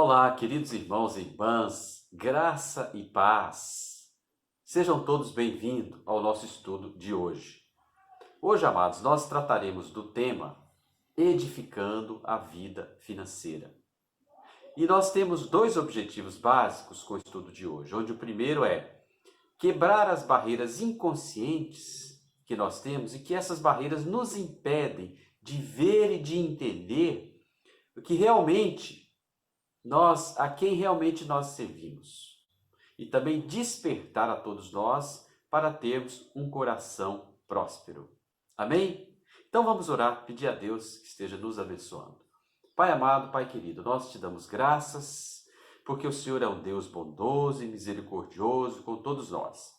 Olá, queridos irmãos e irmãs, graça e paz. Sejam todos bem-vindos ao nosso estudo de hoje. Hoje, amados, nós trataremos do tema edificando a vida financeira. E nós temos dois objetivos básicos com o estudo de hoje, onde o primeiro é quebrar as barreiras inconscientes que nós temos e que essas barreiras nos impedem de ver e de entender o que realmente a quem realmente nós servimos. E também despertar a todos nós para termos um coração próspero. Amém? Então vamos orar, pedir a Deus que esteja nos abençoando. Pai amado, Pai querido, nós te damos graças, porque o Senhor é um Deus bondoso e misericordioso com todos nós.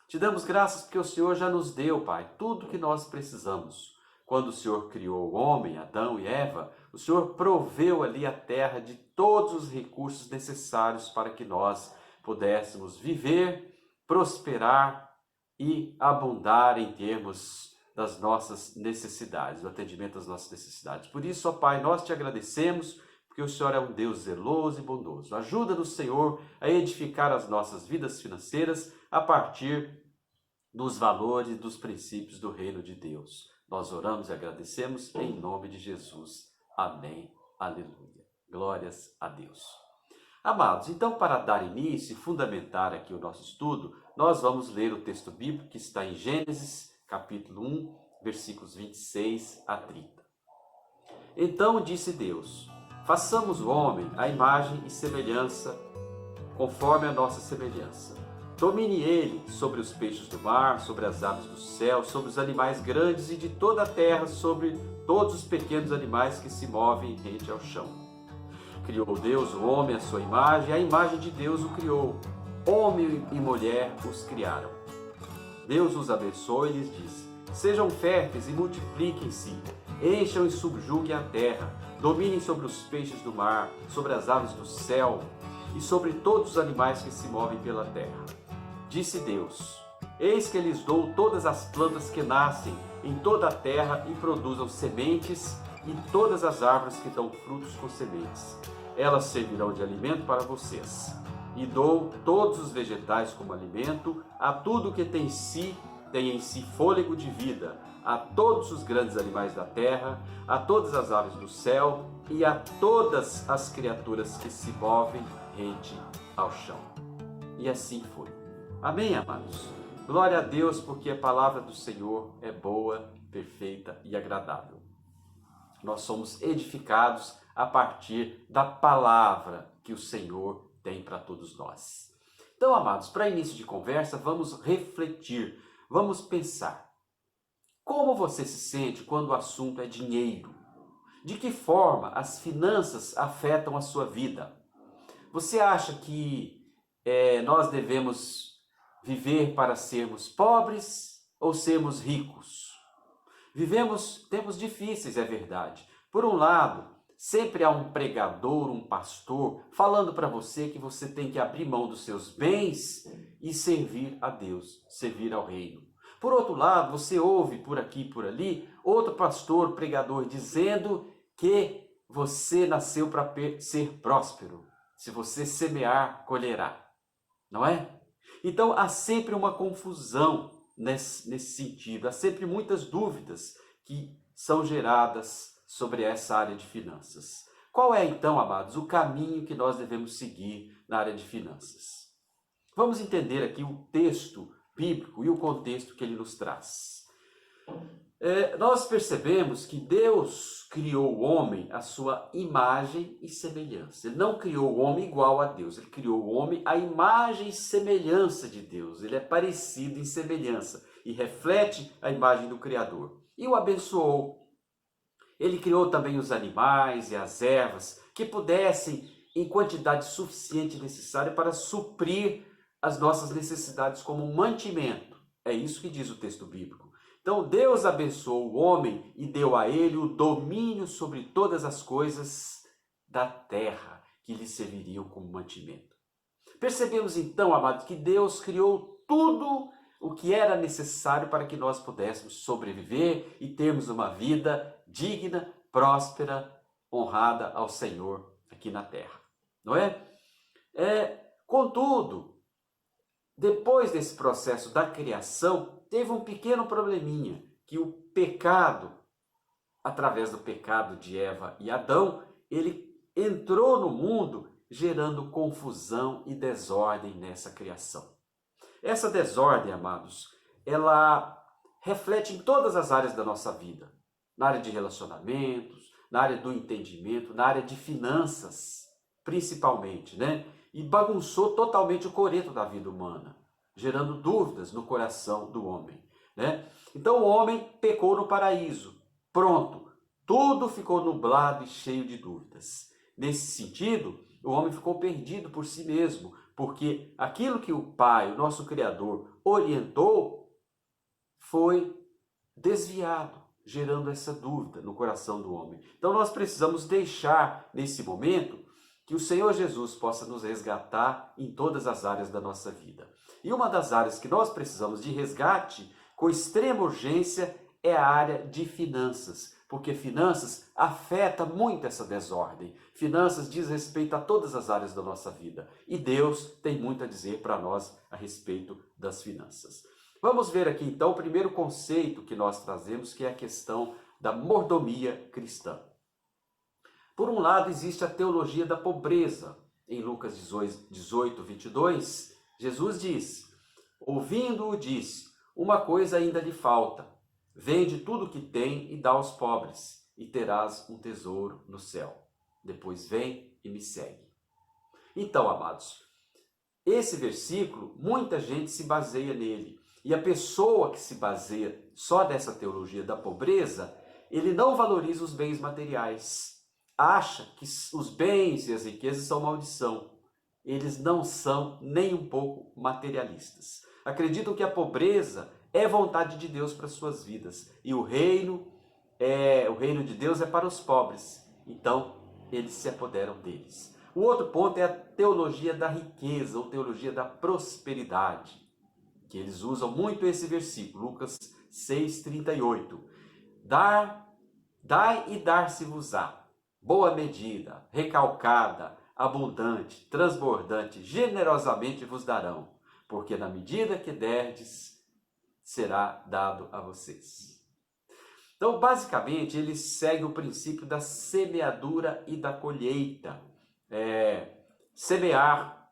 Te damos graças porque o Senhor já nos deu, Pai, tudo que nós precisamos. Quando o Senhor criou o homem, Adão e Eva, o Senhor proveu ali a terra de todos os recursos necessários para que nós pudéssemos viver, prosperar e abundar em termos das nossas necessidades, do atendimento às nossas necessidades. Por isso, ó Pai, nós te agradecemos, porque o Senhor é um Deus zeloso e bondoso. Ajuda-nos, Senhor, a edificar as nossas vidas financeiras a partir dos valores e dos princípios do reino de Deus. Nós oramos e agradecemos em nome de Jesus. Amém. Aleluia. Glórias a Deus. Amados, então para dar início e fundamentar aqui o nosso estudo, nós vamos ler o texto bíblico que está em Gênesis, capítulo 1, versículos 26 a 30. Então disse Deus: façamos o homem à imagem e semelhança, conforme a nossa semelhança. Domine ele sobre os peixes do mar, sobre as aves do céu, sobre os animais grandes e de toda a terra, sobre todos os pequenos animais que se movem rente ao chão. Criou Deus o homem à sua imagem, a imagem de Deus o criou. Homem e mulher os criaram. Deus os abençoou e lhes disse: sejam férteis e multipliquem-se, encham e subjuguem a terra, dominem sobre os peixes do mar, sobre as aves do céu e sobre todos os animais que se movem pela terra. Disse Deus: eis que lhes dou todas as plantas que nascem em toda a terra e produzam sementes, e todas as árvores que dão frutos com sementes. Elas servirão de alimento para vocês. E dou todos os vegetais como alimento, a tudo que tem em si fôlego de vida, a todos os grandes animais da terra, a todas as aves do céu e a todas as criaturas que se movem rente ao chão. E assim foi. Amém, amados? Glória a Deus, porque a palavra do Senhor é boa, perfeita e agradável. Nós somos edificados a partir da palavra que o Senhor tem para todos nós. Então, amados, para início de conversa, vamos refletir, vamos pensar. Como você se sente quando o assunto é dinheiro? De que forma as finanças afetam a sua vida? Você acha que nós devemos viver para sermos pobres ou sermos ricos? Vivemos tempos difíceis, é verdade. Por um lado, sempre há um pregador, um pastor, falando para você que você tem que abrir mão dos seus bens e servir a Deus, servir ao reino. Por outro lado, você ouve por aqui e por ali outro pastor, pregador, dizendo que você nasceu para ser próspero. Se você semear, colherá. Não é? Então há sempre uma confusão nesse sentido, há sempre muitas dúvidas que são geradas sobre essa área de finanças. Qual é então, amados, o caminho que nós devemos seguir na área de finanças? Vamos entender aqui o texto bíblico e o contexto que ele nos traz. Nós percebemos que Deus criou o homem à sua imagem e semelhança. Ele não criou o homem igual a Deus, ele criou o homem à imagem e semelhança de Deus. Ele é parecido em semelhança e reflete a imagem do Criador. E o abençoou. Ele criou também os animais e as ervas que pudessem, em quantidade suficiente e necessária, para suprir as nossas necessidades como mantimento. É isso que diz o texto bíblico. Então Deus abençoou o homem e deu a ele o domínio sobre todas as coisas da terra que lhe serviriam como mantimento. Percebemos então, amados, que Deus criou tudo o que era necessário para que nós pudéssemos sobreviver e termos uma vida digna, próspera, honrada ao Senhor aqui na terra. não é? Contudo, depois desse processo da criação, teve um pequeno probleminha, que o pecado, através do pecado de Eva e Adão, ele entrou no mundo gerando confusão e desordem nessa criação. Essa desordem, amados, ela reflete em todas as áreas da nossa vida. Na área de relacionamentos, na área do entendimento, na área de finanças, principalmente, né? E bagunçou totalmente o coreto da vida humana, gerando dúvidas no coração do homem, né? Então o homem pecou no paraíso. Pronto, tudo ficou nublado e cheio de dúvidas. Nesse sentido, o homem ficou perdido por si mesmo, porque aquilo que o Pai, o nosso Criador, orientou, foi desviado, gerando essa dúvida no coração do homem. Então nós precisamos deixar, nesse momento, que o Senhor Jesus possa nos resgatar em todas as áreas da nossa vida. E uma das áreas que nós precisamos de resgate, com extrema urgência, é a área de finanças, porque finanças afeta muito essa desordem. Finanças diz respeito a todas as áreas da nossa vida. E Deus tem muito a dizer para nós a respeito das finanças. Vamos ver aqui então o primeiro conceito que nós trazemos, que é a questão da mordomia cristã. Por um lado, existe a teologia da pobreza. Em Lucas 18, 22, Jesus diz: ouvindo-o, disse, uma coisa ainda lhe falta. Vende tudo o que tem e dá aos pobres, e terás um tesouro no céu. Depois vem e me segue. Então, amados, esse versículo, muita gente se baseia nele. E a pessoa que se baseia só nessa teologia da pobreza, ele não valoriza os bens materiais. Acha que os bens e as riquezas são maldição. Eles não são nem um pouco materialistas. Acreditam que a pobreza é vontade de Deus para suas vidas. E o reino de Deus é para os pobres. Então, eles se apoderam deles. O outro ponto é a teologia da riqueza, ou teologia da prosperidade, que eles usam muito esse versículo, Lucas 6,38. Dai e dar-se-vos-á, boa medida, recalcada, abundante, transbordante, generosamente vos darão, porque na medida que derdes, será dado a vocês. Então, basicamente, ele segue o princípio da semeadura e da colheita. Semear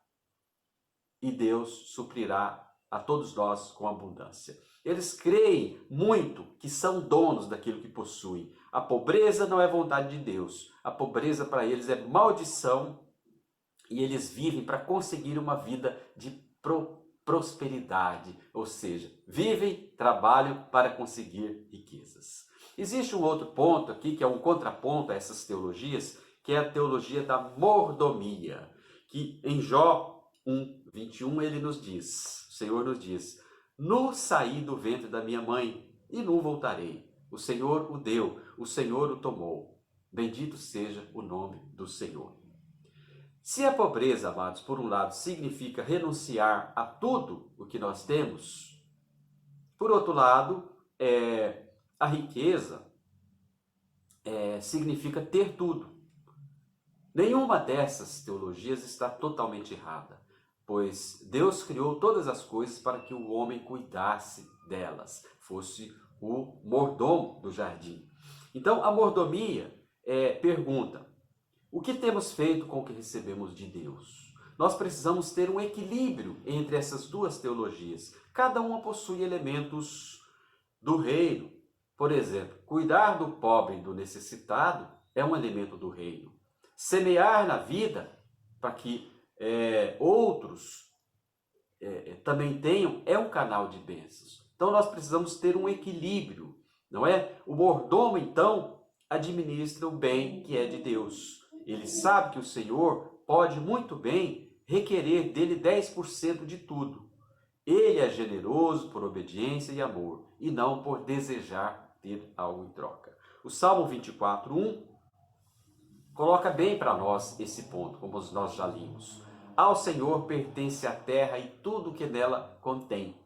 e Deus suprirá a todos nós com abundância. Eles creem muito que são donos daquilo que possuem. A pobreza não é vontade de Deus. A pobreza para eles é maldição e eles vivem para conseguir uma vida de prosperidade, ou seja, vivem, trabalham para conseguir riquezas. Existe um outro ponto aqui, que é um contraponto a essas teologias, que é a teologia da mordomia, que em Jó 1:21 ele nos diz, o Senhor nos diz: nu saí do ventre da minha mãe e nu voltarei. O Senhor o deu, o Senhor o tomou. Bendito seja o nome do Senhor. Se a pobreza, amados, por um lado, significa renunciar a tudo o que nós temos, por outro lado, a riqueza significa ter tudo. Nenhuma dessas teologias está totalmente errada, pois Deus criou todas as coisas para que o homem cuidasse delas, fosse o mordomo do jardim. Então, a mordomia pergunta: o que temos feito com o que recebemos de Deus? Nós precisamos ter um equilíbrio entre essas duas teologias. Cada uma possui elementos do reino. Por exemplo, cuidar do pobre e do necessitado é um elemento do reino. Semear na vida para que outros também tenham é um canal de bênçãos. Então nós precisamos ter um equilíbrio, não é? O mordomo, então, administra o bem que é de Deus. Ele sabe que o Senhor pode muito bem requerer dele 10% de tudo. Ele é generoso por obediência e amor, e não por desejar ter algo em troca. O Salmo 24:1 coloca bem para nós esse ponto, como nós já limos. Ao Senhor pertence a terra e tudo que nela contém.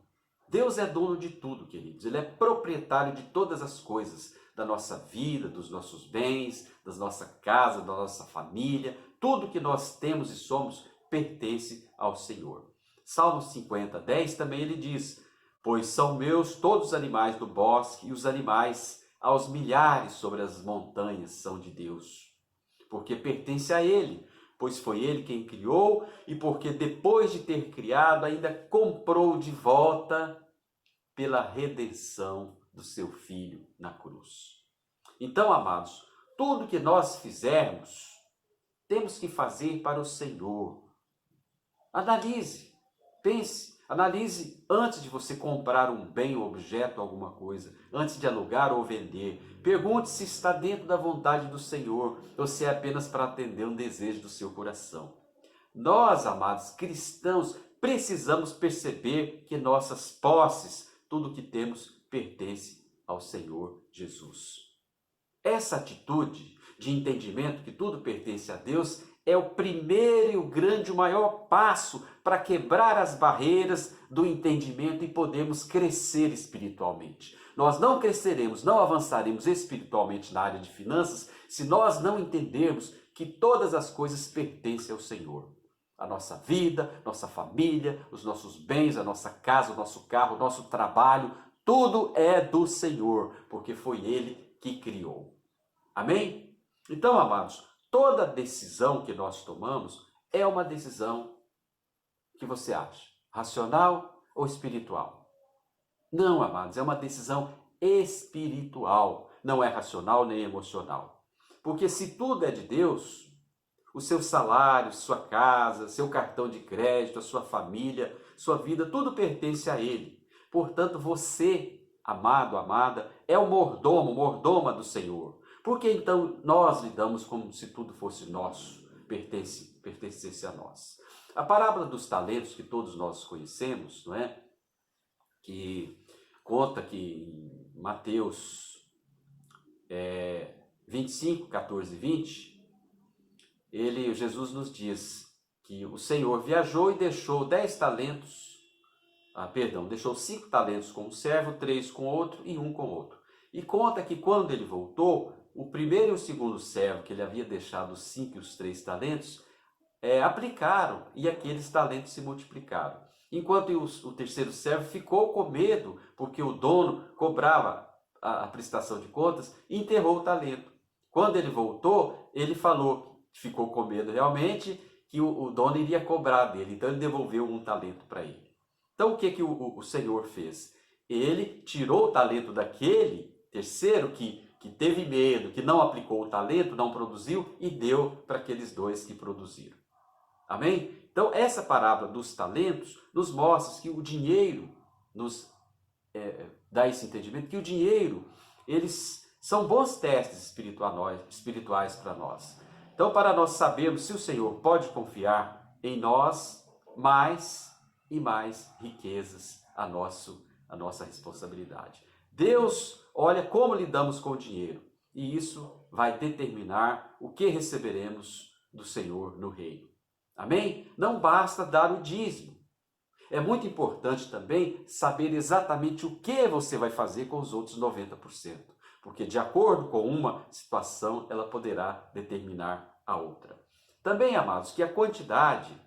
Deus é dono de tudo, queridos. Ele é proprietário de todas as coisas. da nossa vida, dos nossos bens, da nossa casa, da nossa família. Tudo que nós temos e somos pertence ao Senhor. Salmo 50:10 também ele diz: pois são meus todos os animais do bosque e os animais aos milhares sobre as montanhas são de Deus. Porque pertence a Ele, pois foi Ele quem criou e porque depois de ter criado ainda comprou de volta pela redenção do seu Filho na cruz. Então, amados, tudo que nós fizermos, temos que fazer para o Senhor. Analise, pense, analise antes de você comprar um bem, um objeto, alguma coisa, antes de alugar ou vender. Pergunte se está dentro da vontade do Senhor ou se é apenas para atender um desejo do seu coração. Nós, amados cristãos, precisamos perceber que nossas posses, tudo que temos, pertence ao Senhor Jesus. Essa atitude de entendimento que tudo pertence a Deus é o primeiro e o grande, o maior passo para quebrar as barreiras do entendimento e podermos crescer espiritualmente. Nós não cresceremos, não avançaremos espiritualmente na área de finanças se nós não entendermos que todas as coisas pertencem ao Senhor. A nossa vida, nossa família, os nossos bens, a nossa casa, o nosso carro, o nosso trabalho, tudo é do Senhor, porque foi Ele que criou. Amém? Então, amados, toda decisão que nós tomamos é uma decisão que você acha racional ou espiritual? Não, amados, é uma decisão espiritual, não é racional nem emocional. Porque se tudo é de Deus, o seu salário, sua casa, seu cartão de crédito, a sua família, sua vida, tudo pertence a Ele. Portanto, você, amado, amada, é o mordomo, mordoma do Senhor. Porque então nós lidamos como se tudo fosse nosso, pertencesse a nós. A parábola dos talentos que todos nós conhecemos, não é? Que conta que em Mateus 25, 14 e 20, Jesus nos diz que o Senhor viajou e deixou 10 talentos, deixou 5 talentos com um servo, 3 com outro e 1 com outro. E conta que quando ele voltou, o primeiro e o segundo servo, que ele havia deixado os 5 e os 3 talentos, aplicaram e aqueles talentos se multiplicaram. Enquanto o terceiro servo ficou com medo, porque o dono cobrava a prestação de contas e enterrou o talento. Quando ele voltou, ele falou, ficou com medo realmente, que o dono iria cobrar dele. Então ele devolveu um talento para ele. Então o que o Senhor fez? Ele tirou o talento daquele terceiro que teve medo, que não aplicou o talento, não produziu, e deu para aqueles 2 que produziram. Amém? Então, essa parábola dos talentos nos mostra que o dinheiro nos dá esse entendimento, que o dinheiro, eles são bons testes espirituais para nós. Então, para nós sabermos se o Senhor pode confiar em nós, mais e mais riquezas a nossa responsabilidade. Deus olha como lidamos com o dinheiro e isso vai determinar o que receberemos do Senhor no reino. Amém? Não basta dar o dízimo. É muito importante também saber exatamente o que você vai fazer com os outros 90%, porque de acordo com uma situação, ela poderá determinar a outra. Também, amados, que a quantidade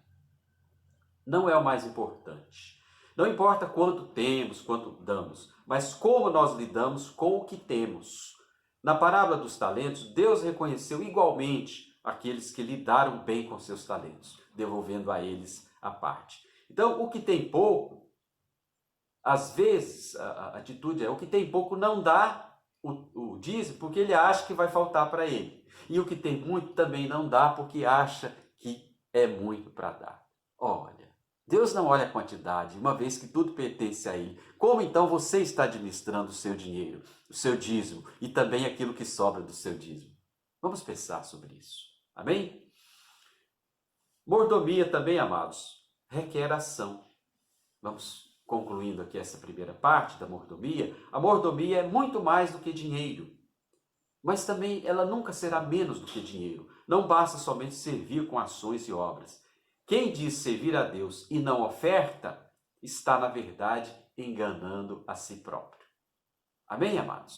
não é o mais importante. Não importa quanto temos, quanto damos, mas como nós lidamos com o que temos. Na parábola dos talentos, Deus reconheceu igualmente aqueles que lidaram bem com seus talentos, devolvendo a eles a parte. Então, o que tem pouco, às vezes, a atitude é o que tem pouco não dá o dízimo porque ele acha que vai faltar para ele. E o que tem muito também não dá porque acha que é muito para dar. Olha, Deus não olha a quantidade, uma vez que tudo pertence a Ele. Como então você está administrando o seu dinheiro, o seu dízimo e também aquilo que sobra do seu dízimo? Vamos pensar sobre isso. Amém? Mordomia também, amados, requer ação. Vamos concluindo aqui essa primeira parte da mordomia. A mordomia é muito mais do que dinheiro, mas também ela nunca será menos do que dinheiro. Não basta somente servir com ações e obras. Quem diz servir a Deus e não oferta, está, na verdade, enganando a si próprio. Amém, amados?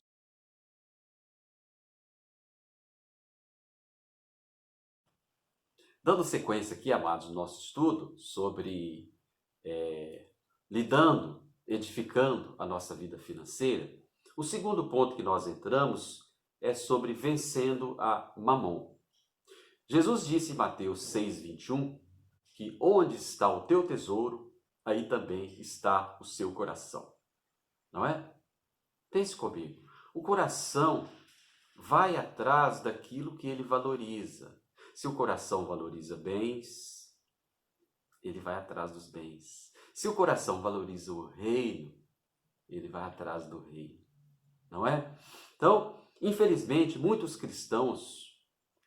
Dando sequência aqui, amados, no nosso estudo sobre lidando, edificando a nossa vida financeira, o segundo ponto que nós entramos é sobre vencendo a Mamon. Jesus disse em Mateus 6,21 que onde está o teu tesouro, aí também está o seu coração. Não é? Pense comigo. O coração vai atrás daquilo que ele valoriza. Se o coração valoriza bens, ele vai atrás dos bens. Se o coração valoriza o reino, ele vai atrás do reino. Não é? Então, infelizmente, muitos cristãos,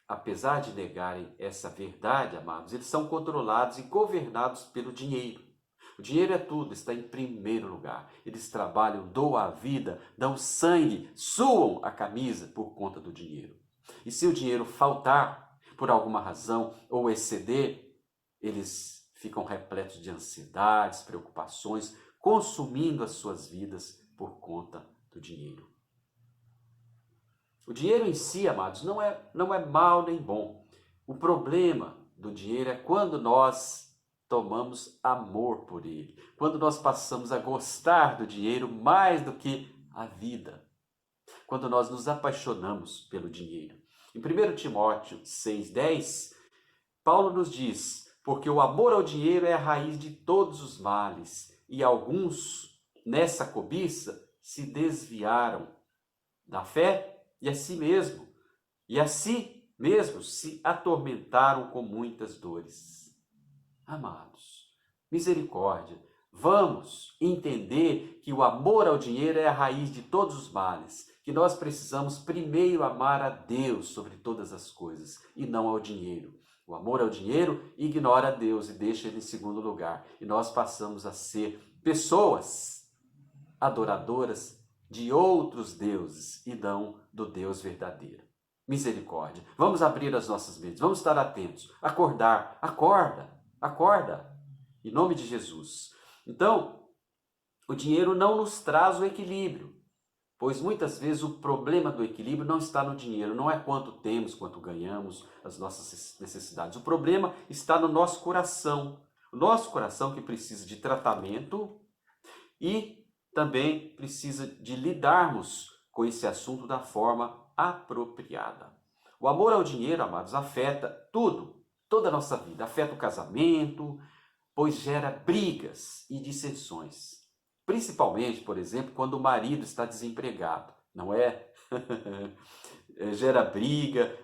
apesar de negarem essa verdade, amados, eles são controlados e governados pelo dinheiro. O dinheiro é tudo, está em primeiro lugar. Eles trabalham, doam a vida, dão sangue, suam a camisa por conta do dinheiro. E se o dinheiro faltar, por alguma razão, ou exceder, eles ficam repletos de ansiedades, preocupações, consumindo as suas vidas por conta do dinheiro. O dinheiro em si, amados, não é mal nem bom. O problema do dinheiro é quando nós tomamos amor por ele, quando nós passamos a gostar do dinheiro mais do que a vida, quando nós nos apaixonamos pelo dinheiro. Em 1 Timóteo 6,10, Paulo nos diz: porque o amor ao dinheiro é a raiz de todos os males, e alguns, nessa cobiça, se desviaram da fé e a si mesmo se atormentaram com muitas dores. Amados, misericórdia, vamos entender que o amor ao dinheiro é a raiz de todos os males, que nós precisamos primeiro amar a Deus sobre todas as coisas e não ao dinheiro. O amor ao dinheiro ignora a Deus e deixa ele em segundo lugar. E nós passamos a ser pessoas adoradoras de outros deuses e não do Deus verdadeiro. Misericórdia. Vamos abrir as nossas mentes, vamos estar atentos. Acordar, acorda, em nome de Jesus. Então, o dinheiro não nos traz o equilíbrio, pois muitas vezes o problema do equilíbrio não está no dinheiro, não é quanto temos, quanto ganhamos, as nossas necessidades. O problema está no nosso coração. O nosso coração que precisa de tratamento e também precisa de lidarmos com esse assunto da forma apropriada. O amor ao dinheiro, amados, afeta tudo, toda a nossa vida. Afeta o casamento, pois gera brigas e dissensões. Principalmente, por exemplo, quando o marido está desempregado, não é? Gera briga.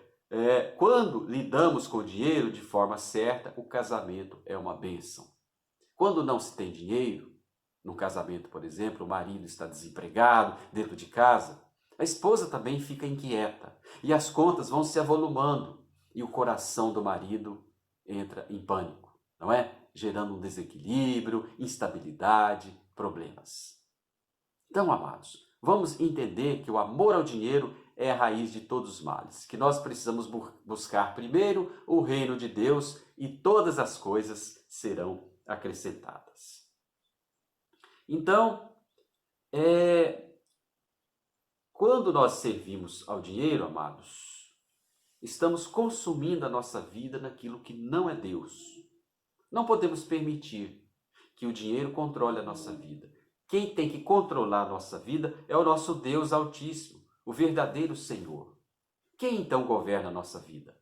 Quando lidamos com o dinheiro de forma certa, o casamento é uma bênção. Quando não se tem dinheiro, no casamento, por exemplo, o marido está desempregado dentro de casa, a esposa também fica inquieta e as contas vão se avolumando e o coração do marido entra em pânico, não é? Gerando um desequilíbrio, instabilidade, problemas. Então, amados, vamos entender que o amor ao dinheiro é a raiz de todos os males, que nós precisamos buscar primeiro o reino de Deus e todas as coisas serão acrescentadas. Então, quando nós servimos ao dinheiro, amados, estamos consumindo a nossa vida naquilo que não é Deus. Não podemos permitir que o dinheiro controle a nossa vida. Quem tem que controlar a nossa vida é o nosso Deus Altíssimo, o verdadeiro Senhor. Quem então governa a nossa vida?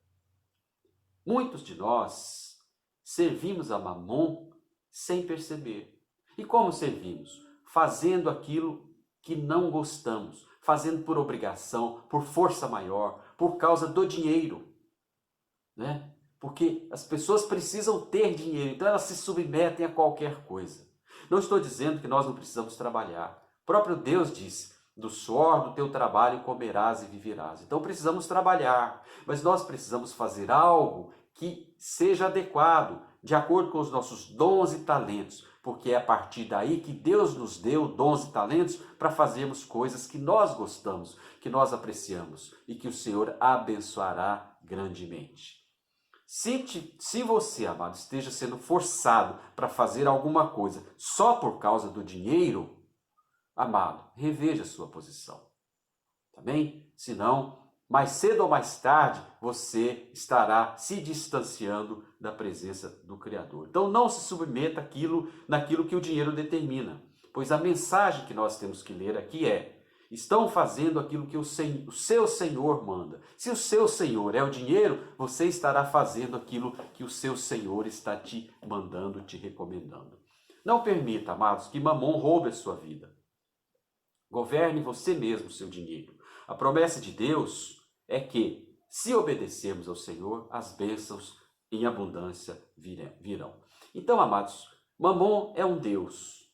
Muitos de nós servimos a Mamon sem perceber. E como servimos? Fazendo aquilo que não gostamos, fazendo por obrigação, por força maior, por causa do dinheiro, né? Porque as pessoas precisam ter dinheiro, então elas se submetem a qualquer coisa. Não estou dizendo que nós não precisamos trabalhar. O próprio Deus diz: do suor do teu trabalho comerás e viverás. Então precisamos trabalhar, mas nós precisamos fazer algo que seja adequado, de acordo com os nossos dons e talentos, porque é a partir daí que Deus nos deu dons e talentos para fazermos coisas que nós gostamos, que nós apreciamos e que o Senhor abençoará grandemente. Se você, amado, esteja sendo forçado para fazer alguma coisa só por causa do dinheiro, amado, reveja a sua posição, tá bem? Senão, mais cedo ou mais tarde, você estará se distanciando da presença do Criador. Então não se submeta naquilo que o dinheiro determina, pois a mensagem que nós temos que ler aqui é: estão fazendo aquilo que o seu Senhor manda. Se o seu Senhor é o dinheiro, você estará fazendo aquilo que o seu Senhor está te mandando, te recomendando. Não permita, amados, que Mamon roube a sua vida. Governe você mesmo o seu dinheiro. A promessa de Deus é que, se obedecermos ao Senhor, as bênçãos em abundância virão. Então, amados, Mamon é um Deus.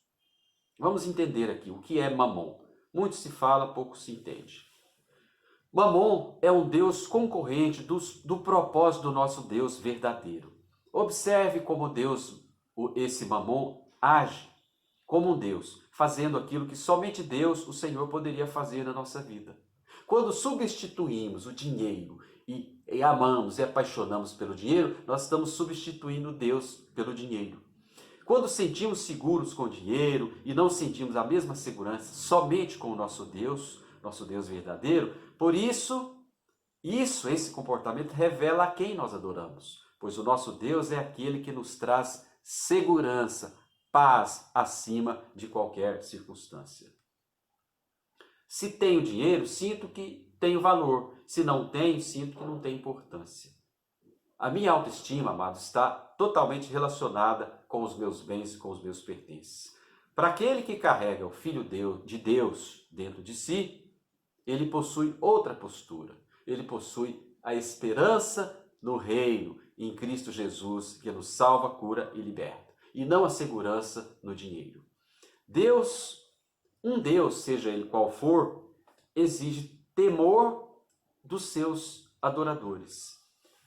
Vamos entender aqui o que é Mamon. Muito se fala, pouco se entende. Mamon é um Deus concorrente do propósito do nosso Deus verdadeiro. Observe como esse Mamon, age como um Deus, fazendo aquilo que somente Deus, o Senhor, poderia fazer na nossa vida. Quando substituímos o dinheiro e amamos e apaixonamos pelo dinheiro, nós estamos substituindo Deus pelo dinheiro. Quando sentimos seguros com o dinheiro e não sentimos a mesma segurança somente com o nosso Deus verdadeiro, por isso, esse comportamento revela a quem nós adoramos, pois o nosso Deus é aquele que nos traz segurança, paz acima de qualquer circunstância. Se tenho dinheiro, sinto que tenho valor. Se não tenho, sinto que não tem importância. A minha autoestima, amados, está totalmente relacionada com os meus bens e com os meus pertences. Para aquele que carrega o Filho de Deus dentro de si, ele possui outra postura. Ele possui a esperança no reino, em Cristo Jesus, que nos salva, cura e liberta, e não a segurança no dinheiro. Um Deus, seja ele qual for, exige temor dos seus adoradores.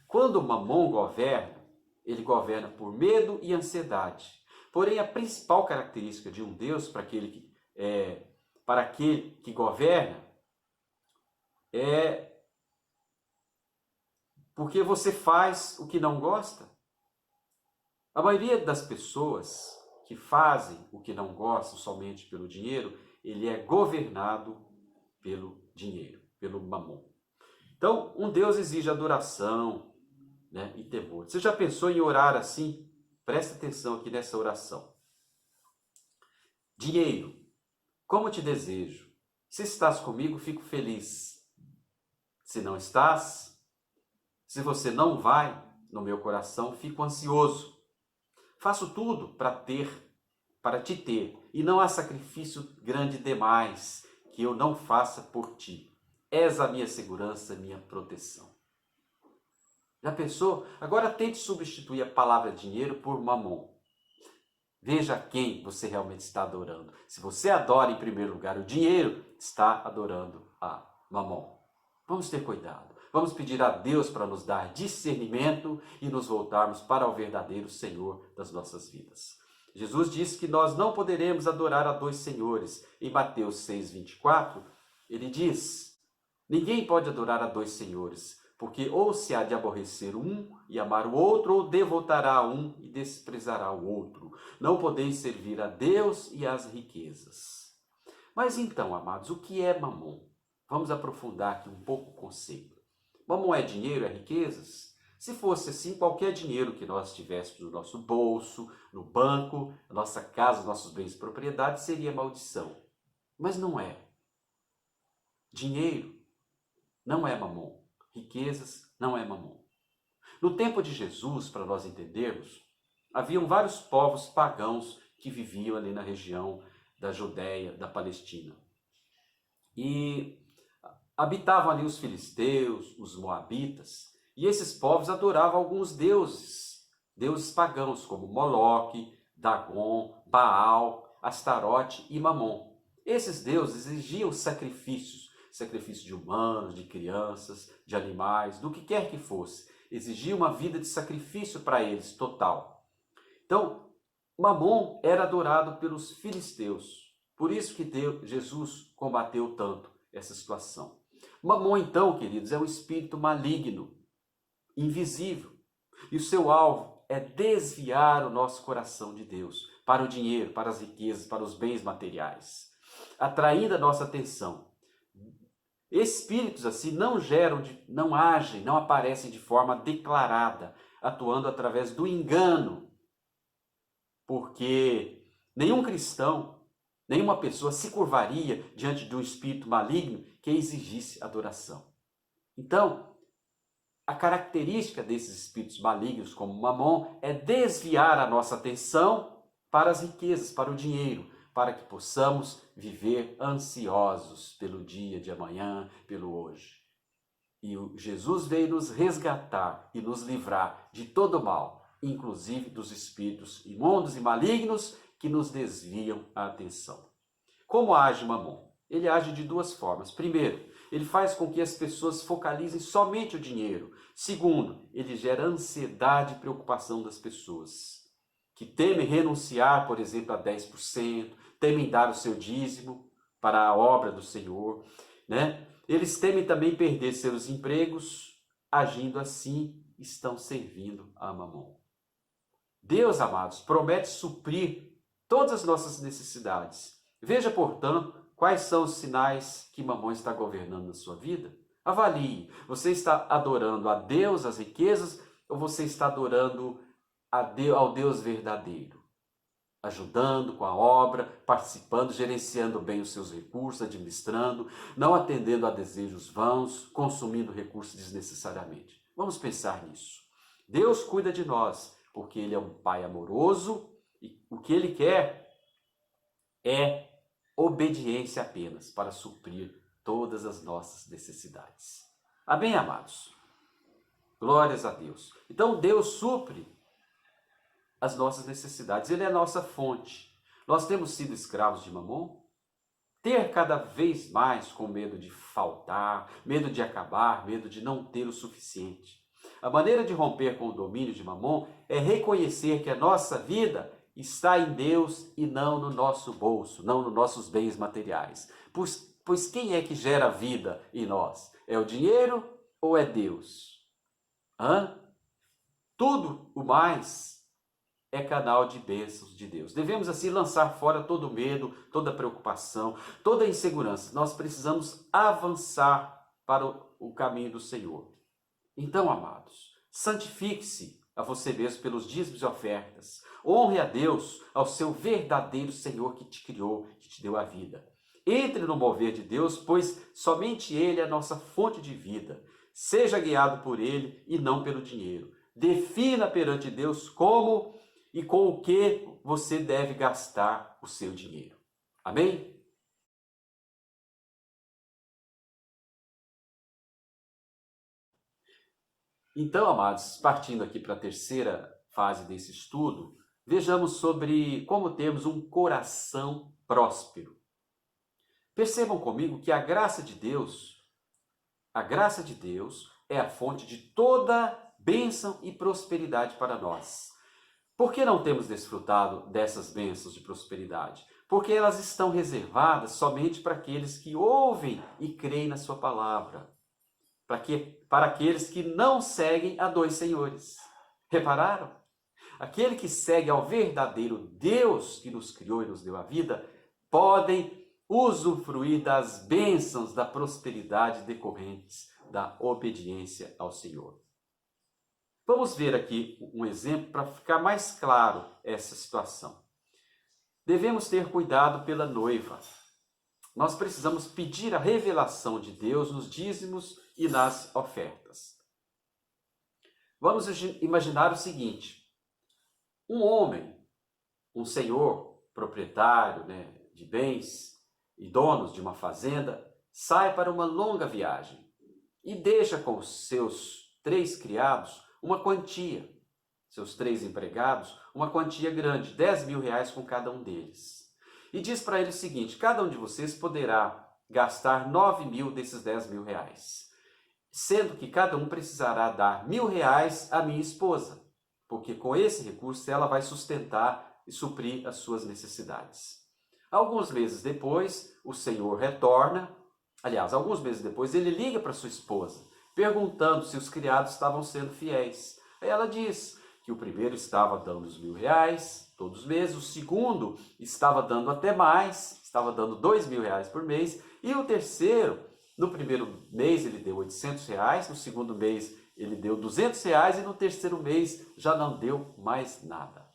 Quando Mamon governa, ele governa por medo e ansiedade. Porém, a principal característica de um Deus para aquele que governa é porque você faz o que não gosta. A maioria das pessoas que fazem o que não gostam somente pelo dinheiro, ele é governado pelo dinheiro, pelo Mamon. Então, um Deus exige adoração, né, e temor. Você já pensou em orar assim? Presta atenção aqui nessa oração. Dinheiro, como te desejo. Se estás comigo, fico feliz. Se não estás, se você não vai no meu coração, fico ansioso. Faço tudo para te ter, e não há sacrifício grande demais que eu não faça por ti. És a minha segurança, minha proteção. Já pensou? Agora tente substituir a palavra dinheiro por Mamon. Veja quem você realmente está adorando. Se você adora em primeiro lugar o dinheiro, está adorando a Mamon. Vamos ter cuidado. Vamos pedir a Deus para nos dar discernimento e nos voltarmos para o verdadeiro Senhor das nossas vidas. Jesus disse que nós não poderemos adorar a dois senhores. Em Mateus 6:24, ele diz: ninguém pode adorar a dois senhores, porque ou se há de aborrecer um e amar o outro, ou devotará a um e desprezará o outro. Não podeis servir a Deus e às riquezas. Mas então, amados, o que é Mamon? Vamos aprofundar aqui um pouco o conceito. Mamon é dinheiro, é riquezas? Se fosse assim, qualquer dinheiro que nós tivéssemos no nosso bolso, no banco, na nossa casa, nossos bens e propriedades, seria maldição. Mas não é. Dinheiro não é Mamon. Riquezas não é Mamon. No tempo de Jesus, para nós entendermos, haviam vários povos pagãos que viviam ali na região da Judéia, da Palestina. E habitavam ali os filisteus, os moabitas, e esses povos adoravam alguns deuses pagãos, como Moloque, Dagon, Baal, Astarote e Mamon. Esses deuses exigiam sacrifício de humanos, de crianças, de animais, do que quer que fosse. Exigia uma vida de sacrifício para eles, total. Então, Mamon era adorado pelos filisteus. Por isso que Jesus combateu tanto essa situação. Mamon, então, queridos, é um espírito maligno, invisível. E o seu alvo é desviar o nosso coração de Deus para o dinheiro, para as riquezas, para os bens materiais, atraindo a nossa atenção. Espíritos assim não geram, não agem, não aparecem de forma declarada, atuando através do engano, porque nenhum cristão, nenhuma pessoa se curvaria diante de um espírito maligno que exigisse adoração. Então, a característica desses espíritos malignos, como Mamon, é desviar a nossa atenção para as riquezas, para o dinheiro, para que possamos viver ansiosos pelo dia de amanhã, pelo hoje. E Jesus veio nos resgatar e nos livrar de todo mal, inclusive dos espíritos imundos e malignos que nos desviam a atenção. Como age Mamon? Ele age de duas formas. Primeiro, ele faz com que as pessoas focalizem somente o dinheiro. Segundo, ele gera ansiedade e preocupação das pessoas, que temem renunciar, por exemplo, a 10%, temem dar o seu dízimo para a obra do Senhor, né? Eles temem também perder seus empregos, agindo assim, estão servindo a Mamon. Deus, amados, promete suprir todas as nossas necessidades. Veja, portanto, quais são os sinais que Mamon está governando na sua vida. Avalie, você está adorando a Deus, as riquezas, ou você está adorando ao Deus verdadeiro? Ajudando com a obra, participando, gerenciando bem os seus recursos, administrando, não atendendo a desejos vãos, consumindo recursos desnecessariamente. Vamos pensar nisso. Deus cuida de nós, porque Ele é um Pai amoroso e o que Ele quer é obediência apenas para suprir todas as nossas necessidades. Amém, amados? Glórias a Deus. Então Deus supre as nossas necessidades, Ele é a nossa fonte. Nós temos sido escravos de Mamon? Ter cada vez mais com medo de faltar, medo de acabar, medo de não ter o suficiente. A maneira de romper com o domínio de Mamon é reconhecer que a nossa vida está em Deus e não no nosso bolso, não nos nossos bens materiais. Pois quem é que gera vida em nós? É o dinheiro ou é Deus? Tudo o mais é canal de bênçãos de Deus. Devemos assim lançar fora todo medo, toda preocupação, toda insegurança. Nós precisamos avançar para o caminho do Senhor. Então, amados, santifique-se a você mesmo pelos dízimos e ofertas. Honre a Deus, ao seu verdadeiro Senhor que te criou, que te deu a vida. Entre no mover de Deus, pois somente Ele é a nossa fonte de vida. Seja guiado por Ele e não pelo dinheiro. Defina perante Deus como e com o que você deve gastar o seu dinheiro. Amém? Então, amados, partindo aqui para a terceira fase desse estudo, vejamos sobre como termos um coração próspero. Percebam comigo que a graça de Deus é a fonte de toda bênção e prosperidade para nós. Por que não temos desfrutado dessas bênçãos de prosperidade? Porque elas estão reservadas somente para aqueles que ouvem e creem na sua palavra. Para aqueles que não seguem a dois senhores. Repararam? Aquele que segue ao verdadeiro Deus que nos criou e nos deu a vida, podem usufruir das bênçãos da prosperidade decorrentes da obediência ao Senhor. Vamos ver aqui um exemplo para ficar mais claro essa situação. Devemos ter cuidado pela noiva. Nós precisamos pedir a revelação de Deus nos dízimos e nas ofertas. Vamos imaginar o seguinte: um homem, um senhor, proprietário, de bens e donos de uma fazenda, sai para uma longa viagem e deixa com os seus 3 criados uma quantia, seus 3 empregados, uma quantia grande, 10 mil reais com cada um deles. E diz para ele o seguinte: cada um de vocês poderá gastar 9 mil desses 10 mil reais, sendo que cada um precisará dar 1.000 reais à minha esposa, porque com esse recurso ela vai sustentar e suprir as suas necessidades. Alguns meses depois, o senhor retorna, alguns meses depois, ele liga para sua esposa, perguntando se os criados estavam sendo fiéis. Aí ela diz que o primeiro estava dando os 1.000 reais todos os meses, o segundo estava dando até mais, estava dando 2.000 reais por mês, e o terceiro No primeiro mês ele deu R$ 800, no segundo mês ele deu R$ 200 e no terceiro mês já não deu mais nada.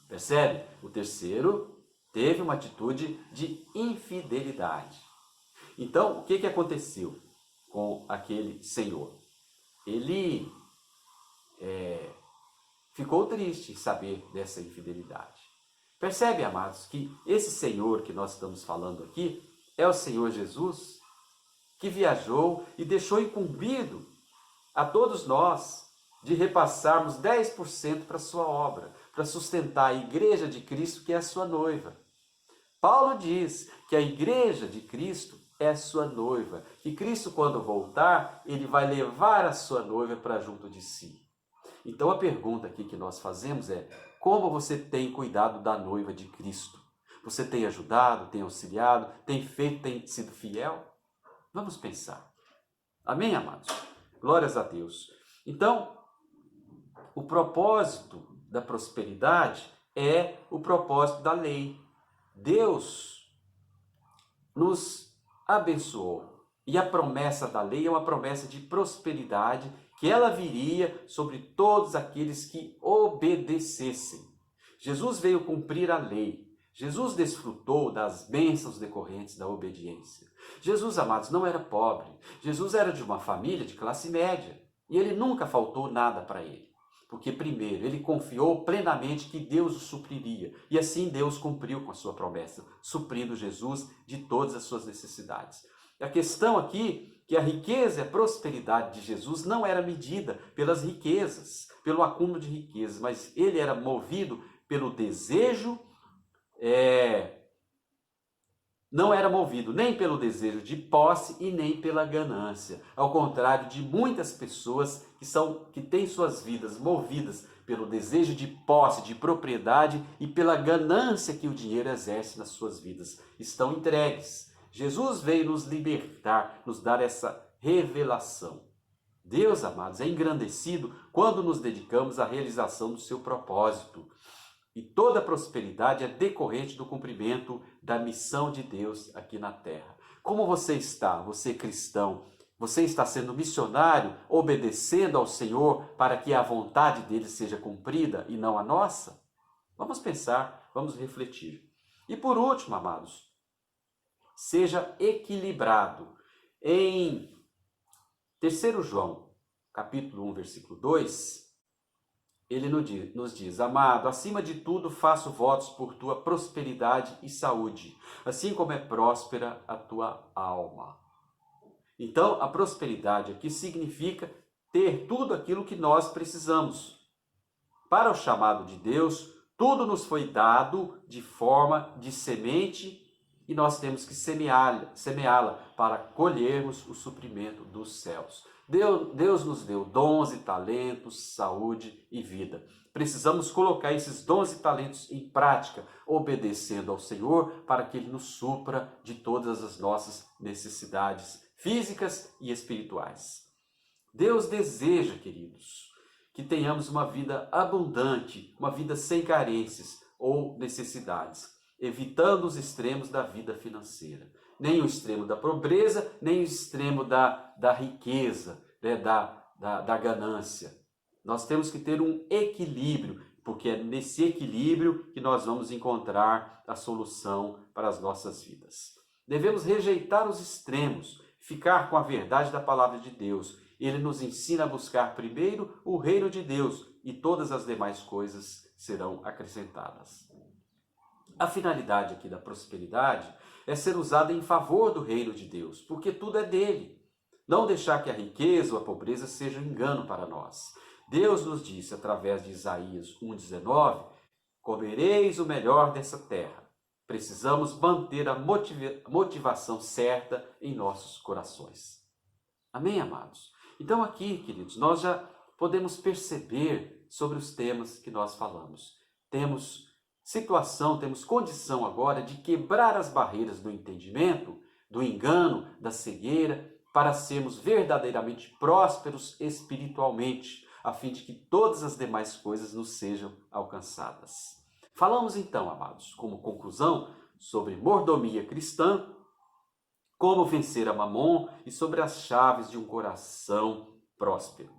Percebe? O terceiro teve uma atitude de infidelidade. Então, o que aconteceu com aquele senhor? Ele ficou triste em saber dessa infidelidade. Percebe, amados, que esse Senhor que nós estamos falando aqui é o Senhor Jesus, que viajou e deixou incumbido a todos nós de repassarmos 10% para a sua obra, para sustentar a igreja de Cristo, que é a sua noiva. Paulo diz que a igreja de Cristo é a sua noiva, que Cristo, quando voltar, ele vai levar a sua noiva para junto de si. Então a pergunta aqui que nós fazemos é: como você tem cuidado da noiva de Cristo? Você tem ajudado, tem auxiliado, tem feito, tem sido fiel? Vamos pensar. Amém, amados? Glórias a Deus. Então, o propósito da prosperidade é o propósito da lei. Deus nos abençoou. E a promessa da lei é uma promessa de prosperidade, que ela viria sobre todos aqueles que obedecessem. Jesus veio cumprir a lei. Jesus desfrutou das bênçãos decorrentes da obediência. Jesus, amados, não era pobre. Jesus era de uma família de classe média. E ele nunca faltou nada para ele. Porque, primeiro, ele confiou plenamente que Deus o supriria. E assim Deus cumpriu com a sua promessa, suprindo Jesus de todas as suas necessidades. A questão aqui é que a riqueza e a prosperidade de Jesus não era medida pelas riquezas, pelo acúmulo de riquezas, mas ele era movido pelo desejo, não era movido nem pelo desejo de posse e nem pela ganância. Ao contrário de muitas pessoas que têm suas vidas movidas pelo desejo de posse, de propriedade e pela ganância que o dinheiro exerce nas suas vidas. Estão entregues. Jesus veio nos libertar, nos dar essa revelação. Deus, amados, é engrandecido quando nos dedicamos à realização do seu propósito. E toda prosperidade é decorrente do cumprimento da missão de Deus aqui na terra. Como você está, você cristão? Você está sendo missionário, obedecendo ao Senhor para que a vontade dele seja cumprida e não a nossa? Vamos pensar, vamos refletir. E por último, amados, seja equilibrado. Em 3 João, capítulo 1, versículo 2, ele nos diz: amado, acima de tudo faço votos por tua prosperidade e saúde, assim como é próspera a tua alma. Então, a prosperidade aqui significa ter tudo aquilo que nós precisamos. Para o chamado de Deus, tudo nos foi dado de forma de semente e nós temos que semeá-la para colhermos o suprimento dos céus. Deus nos deu dons e talentos, saúde e vida. Precisamos colocar esses dons e talentos em prática, obedecendo ao Senhor para que Ele nos supra de todas as nossas necessidades físicas e espirituais. Deus deseja, queridos, que tenhamos uma vida abundante, uma vida sem carências ou necessidades, evitando os extremos da vida financeira. Nem o extremo da pobreza, nem o extremo da riqueza, né, da ganância. Nós temos que ter um equilíbrio, porque é nesse equilíbrio que nós vamos encontrar a solução para as nossas vidas. Devemos rejeitar os extremos, ficar com a verdade da palavra de Deus. Ele nos ensina a buscar primeiro o reino de Deus e todas as demais coisas serão acrescentadas. A finalidade aqui da prosperidade é ser usada em favor do reino de Deus, porque tudo é dele. Não deixar que a riqueza ou a pobreza seja um engano para nós. Deus nos disse através de Isaías 1,19, comereis o melhor dessa terra. Precisamos manter a motivação certa em nossos corações. Amém, amados? Então aqui, queridos, nós já podemos perceber sobre os temas que nós falamos. Temos condição agora de quebrar as barreiras do entendimento, do engano, da cegueira, para sermos verdadeiramente prósperos espiritualmente, a fim de que todas as demais coisas nos sejam alcançadas. Falamos então, amados, como conclusão, sobre mordomia cristã, como vencer a Mamon e sobre as chaves de um coração próspero.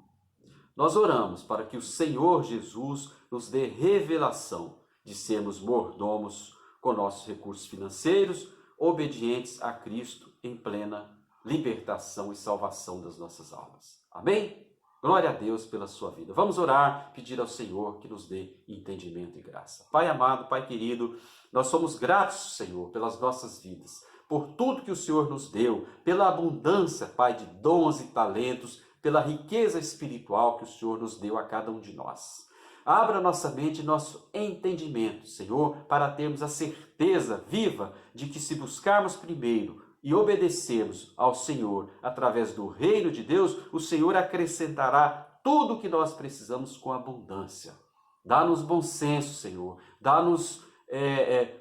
Nós oramos para que o Senhor Jesus nos dê revelação de sermos mordomos com nossos recursos financeiros, obedientes a Cristo em plena libertação e salvação das nossas almas. Amém? Glória a Deus pela sua vida. Vamos orar, pedir ao Senhor que nos dê entendimento e graça. Pai amado, Pai querido, nós somos gratos, Senhor, pelas nossas vidas, por tudo que o Senhor nos deu, pela abundância, Pai, de dons e talentos, pela riqueza espiritual que o Senhor nos deu a cada um de nós. Abra nossa mente e nosso entendimento, Senhor, para termos a certeza viva de que se buscarmos primeiro e obedecermos ao Senhor através do reino de Deus, o Senhor acrescentará tudo o que nós precisamos com abundância. Dá-nos bom senso, Senhor. Dá-nos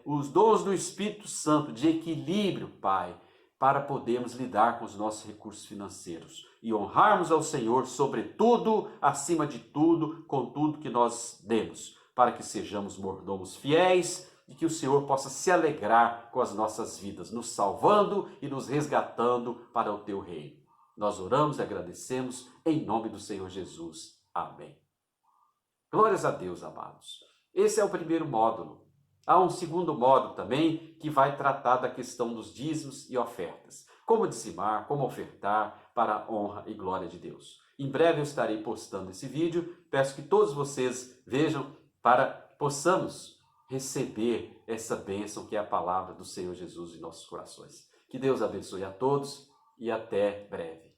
os dons do Espírito Santo de equilíbrio, Pai, para podermos lidar com os nossos recursos financeiros e honrarmos ao Senhor sobretudo, acima de tudo, com tudo que nós demos, para que sejamos mordomos fiéis e que o Senhor possa se alegrar com as nossas vidas, nos salvando e nos resgatando para o teu reino. Nós oramos e agradecemos em nome do Senhor Jesus. Amém. Glórias a Deus, amados. Esse é o primeiro módulo. Há um segundo módulo também que vai tratar da questão dos dízimos e ofertas. Como dizimar, como ofertar para a honra e glória de Deus. Em breve eu estarei postando esse vídeo. Peço que todos vocês vejam para possamos receber essa bênção que é a palavra do Senhor Jesus em nossos corações. Que Deus abençoe a todos e até breve.